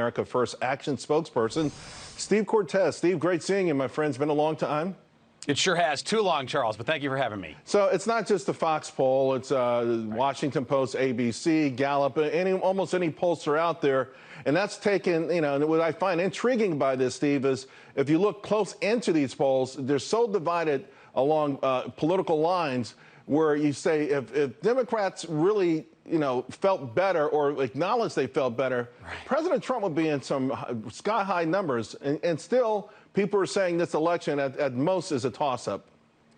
America First Action spokesperson, Steve Cortes. Steve, great seeing you, my friend. It's been a long time. It sure has. Too long, Charles, but thank you for having me. So it's not just the Fox poll. It's Washington Post, ABC, Gallup, almost any pollster out there. And that's taken, and what I find intriguing by this, Steve, is if you look close into these polls, they're so divided along political lines where you say if Democrats really felt better or acknowledged they felt better, right, President Trump would be in some sky-high numbers. And still, people are saying this election at most is a toss-up.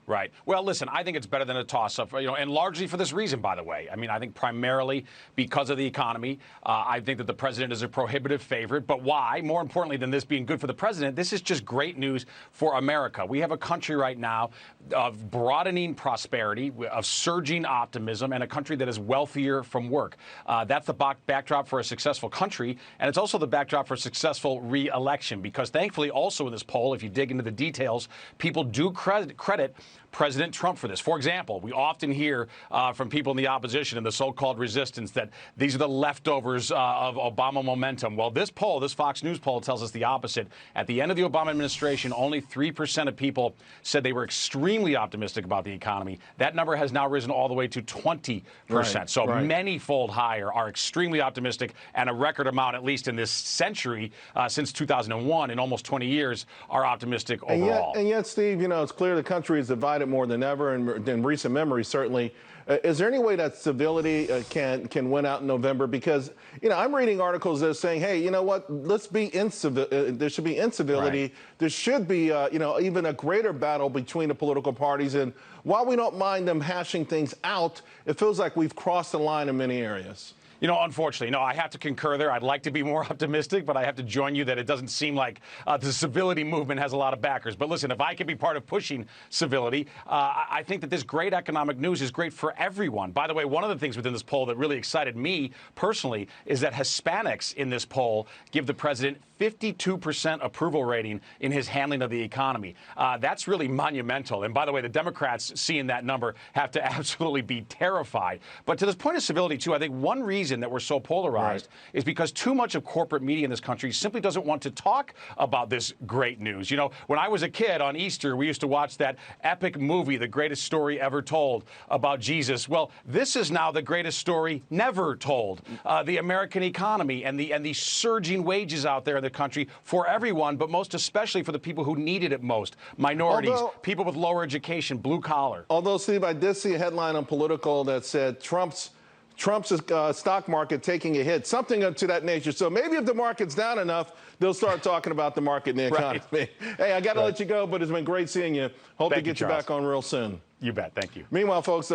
Right. Well, listen, I think it's better than a toss-up, and largely for this reason, by the way. I mean, I think primarily because of the economy. I think that the president is a prohibitive favorite. But why? More importantly than this being good for the president, this is just great news for America. We have a country right now of broadening prosperity, of surging optimism, and a country that is wealthier from work. That's the backdrop for a successful country, and it's also the backdrop for a successful re-election, because thankfully also in this poll, if you dig into the details, people do credit President Trump for this. For example, we often hear from people in the opposition and the so-called resistance that these are the leftovers of Obama momentum. Well, this poll, this Fox News poll, tells us the opposite. At the end of the Obama administration, only 3% of people said they were extremely optimistic about the economy. That number has now risen all the way to 20%. Right, so many-fold higher are extremely optimistic, and a record amount, at least in this century, since 2001, in almost 20 years, are optimistic overall. And yet, Steve, it's clear the country is divided more than ever, and in recent memory, certainly. Is there any way that civility can win out in November? Because, I'm reading articles that are saying, hey, you know what, let's be there should be incivility. Right. There should be, even a greater battle between the political parties. And while we don't mind them hashing things out, it feels like we've crossed the line in many areas. Unfortunately, I have to concur there. I'd like to be more optimistic, but I have to join you that it doesn't seem like the civility movement has a lot of backers. But listen, if I can be part of pushing civility, I think that this great economic news is great for everyone. By the way, one of the things within this poll that really excited me personally is that Hispanics in this poll give the president 52% approval rating in his handling of the economy. That's really monumental. And by the way, the Democrats seeing that number have to absolutely be terrified. But to this point of civility, too, I think one reason that we're so polarized is because too much of corporate media in this country simply doesn't want to talk about this great news. When I was a kid on Easter, we used to watch that epic movie, The Greatest Story Ever Told, about Jesus. Well, this is now the greatest story never told. The American economy and the surging wages out there in the country for everyone, but most especially for the people who needed it most. Minorities, people with lower education, blue collar. Although, Steve, I did see a headline on Political that said Trump's stock market taking a hit, something to that nature. So maybe if the market's down enough, they'll start talking about the market and the economy. Right. Hey, I got to let you go, but it's been great seeing you. Hope to get you back on real soon. You bet. Thank you. Meanwhile, folks,